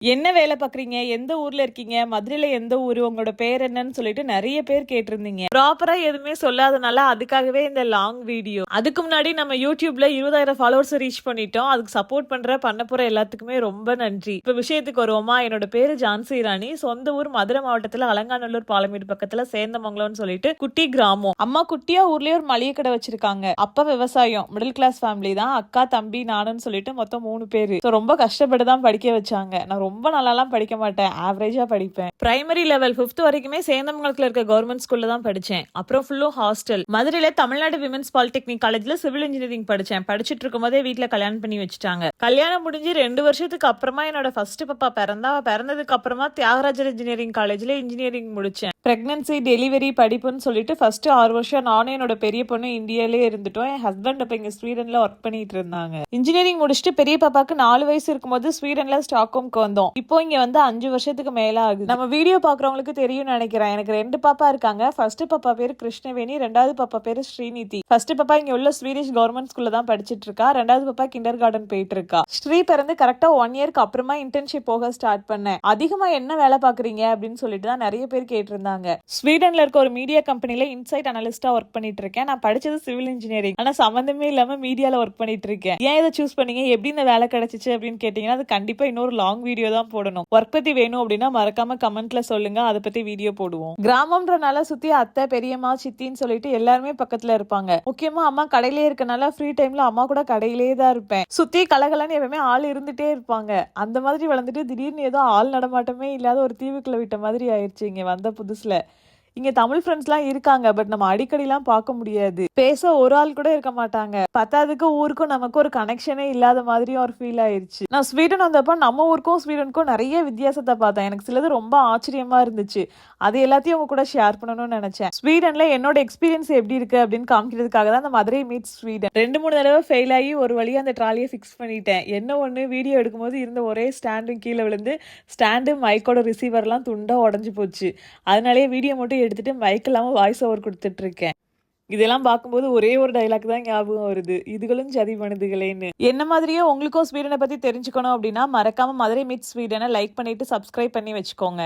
என்ன வேலை பாக்குறீங்க? எந்த ஊர்ல இருக்கீங்க? மதுரையில எந்த ஊரு? உங்களோட பேர் என்னன்னு சொல்லிட்டு நெறைய பேர் கேட்டிருந்தீங்க. ப்ராப்பரா எதுவுமே சொல்லாதனால அதுக்காகவே இந்த லாங் வீடியோ. அதுக்கு முன்னாடி நம்ம YouTubeல 20,000 ஃபாலோவர்ஸ் ரீச் பண்ணிட்டோம். அதுக்கு சப்போர்ட் பண்ண போற எல்லாத்துக்குமே ரொம்ப நன்றி. இப்ப விஷயத்துக்கு வருவோமா? என்னோட பேரு ஜான்சி ராணி. சொந்த ஊர் மதுரை மாவட்டத்துல அலங்காநல்லூர் பாலமேடு பக்கத்துல சேந்தமங்கலம்னு சொல்லிட்டு குட்டி கிராமம். அம்மா குட்டியா ஊர்லயே ஒரு மளிகை கடை வச்சிருக்காங்க. அப்பா விவசாயம். மிடில் கிளாஸ் ஃபேமிலி தான். அக்கா, தம்பி, நானுன்னு சொல்லிட்டு மொத்தம் 3 பேரு. ரொம்ப கஷ்டப்பட்டு தான் படிக்க வச்சாங்க. நான் ரொம்ப நல்லாலாம் படிக்க மாட்டேன், ஆவரேஜா படிப்பேன். பிரைமரி லெவல் 5th வரைக்குமே சேந்தமங்கலத்துல இருக்க கவர்மெண்ட் ஸ்கூல்ல தான் படிச்சேன். அப்புறம் ஃபுல்லும் ஹாஸ்டல். மதுரையில தமிழ்நாடு விமென்ஸ் பாலிடெக்னிக் காலேஜ்ல சிவில் இன்ஜினியரிங் படிச்சேன். படிச்சுட்டு இருக்கும் போதே வீட்டுல கல்யாணம் பண்ணி வச்சுட்டாங்க. கல்யாணம் முடிஞ்சு 2 வருஷத்துக்கு அப்புறமா என்னோட ஃபர்ஸ்ட் பாப்பா பிறந்தா. பிறந்ததுக்கு அப்புறமா தியாகராஜர் இன்ஜினியரிங் காலேஜ்ல இன்ஜினியரிங் முடிச்சேன். பிரெக்னன்சி, டெலிவரி, படிப்புன்னு சொல்லிட்டு ஃபர்ஸ்ட் 6 வருஷம் நானும் என்னோட பெரிய பொண்ணு இந்தியாலே இருந்துட்டோம். என் ஹஸ்பண்ட் அப்ப இங்க ஸ்வீடன்ல ஒர்க் பண்ணிட்டு இருந்தாங்க. இன்ஜினியரிங் முடிச்சுட்டு பெரிய பாப்பாக்கு 4 வயசு இருக்கும்போது ஸ்வீடன்ல ஸ்டாக்ஹோம்க்கு வந்தோம். இப்போ இங்க வந்து 5 வருஷத்துக்கு மேல ஆகுது. நம்ம வீடியோ பாக்குறவங்களுக்கு தெரியும் நினைக்கிறேன். எனக்கு 2 பாப்பா இருக்காங்க. ஃபர்ஸ்ட் பாப்பா பேரு கிருஷ்ணவேணி, 2வது பாப்பா பேரு ஸ்ரீநிதி. ஃபர்ஸ்ட் பாப்பா இங்க உள்ள ஸ்வீடிஷ் கவர்மெண்ட் ஸ்கூல்ல தான் படிச்சிட்டு இருக்கா. 2வது பாப்பா கிண்டர் கார்டன் போயிட்டு இருக்கா. ஸ்ரீ பிறந்து கரெக்டா 1 இயர்க்கு அப்புறமா இன்டர்ன்ஷிப் போக ஸ்டார்ட் பண்ணேன். அதிகமா என்ன வேலை பாக்குறீங்க அப்படின்னு சொல்லிட்டு தான் நிறைய பேர் கேட்டிருந்தாங்க. ஸ்வீடன்ல இருக்க ஒரு மீடியா கம்பெனில இன்சைட் அனலிஸ்டா ஒர்க் பண்ணிட்டு இருக்கேன். நான் படிச்சது சிவில் இன்ஜினியரிங். ஆனா சம்பந்தமே இல்லாம மீடியால ஒர்க் பண்ணிட்டு இருக்கேன். ஏன் இதை சூஸ் பண்ணீங்க, எப்படி இந்த வேலை கிடைச்சிச்சு அப்படின்னு கேட்டீங்கன்னா அது கண்டிப்பா இன்னொரு லாங் வீடியோ தான் போடணும். ஒர்க் பத்தி வேணும் அப்படின்னா மறக்காம கமெண்ட்ல சொல்லுங்க, அதை பத்தி வீடியோ போடுவோம். கிராமம்ன்றனால சுத்தி அத்தை, பெரியம்மா, சித்தின்னு சொல்லிட்டு எல்லாருமே பக்கத்துல இருப்பாங்க. முக்கியமா அம்மா கடையிலே இருக்கனால ஃப்ரீ டைம்ல அம்மா கூட கடையிலே தான் இருப்பேன். சுத்தி கலகலன்னு எப்பவுமே ஆள் இருந்துட்டே இருப்பாங்க. அந்த மாதிரி வளர்ந்துட்டு திடீர்னு ஏதோ ஆள் நடமாட்டமே இல்லாத ஒரு தீவுக்குள்ள விட்ட மாதிரி ஆயிடுச்சு இங்க வந்த புதுசுல. இங்க தமிழ் ஃப்ரெண்ட்ஸ்லாம் இருக்காங்க, பட் நம்ம அடிக்கடிலாம் பார்க்க முடியாது. பேச ஒரு ஆள் கூட இருக்க மாட்டாங்க. பத்தாவதுக்கு ஊருக்கும் நமக்கு ஒரு கனெக்ஷனே இல்லாத மாதிரியும் ஒரு ஃபீல் ஆயிருச்சு. நான் ஸ்வீடன் வந்தப்ப நம்ம ஊருக்கும் ஸ்வீடனுக்கும் நிறைய வித்தியாசத்தை பார்த்தேன். எனக்கு சிலது ரொம்ப ஆச்சரியமா இருந்துச்சு. அது எல்லாத்தையும் உங்க கூட ஷேர் பண்ணணும்னு நினைச்சேன். ஸ்வீடன்ல என்னோட எக்ஸ்பீரியன்ஸ் எப்படி இருக்கு அப்படின்னு காமிக்கிறதுக்காக தான் அந்த மதுரை மீட் ஸ்வீடன் 2-3 தடவை ஃபெயில் ஆகி ஒரு வழியா அந்த ட்ராலியை ஃபிக்ஸ் பண்ணிட்டேன். என்ன ஒண்ணு, வீடியோ எடுக்கும்போது இருந்த ஒரே ஸ்டாண்டும் கீழே விழுந்து ஸ்டாண்டு மைக்கோட ரிசீவர்லாம் துண்டா உடஞ்சு போச்சு. அதனாலேயே வீடியோ மட்டும் எடுத்துட்டு மைக் இல்லாம வாய்ஸ் ஓவர் கொடுத்துட்டு இருக்கேன். இதெல்லாம் பார்க்கும்போது ஒரே ஒரு டைலாக் தான் ஞாபகம் வருது, இதுகளும் சதி பண்ணுதுகளேன்னு. என்ன மாதிரியே உங்களுக்கும் ஸ்வீடனை பத்தி தெரிஞ்சுக்கணும் அப்படின்னா மறக்காம மதுரை மீட் ஸ்வீடனை லைக் பண்ணிட்டு சப்ஸ்கிரைப் பண்ணி வச்சுக்கோங்க.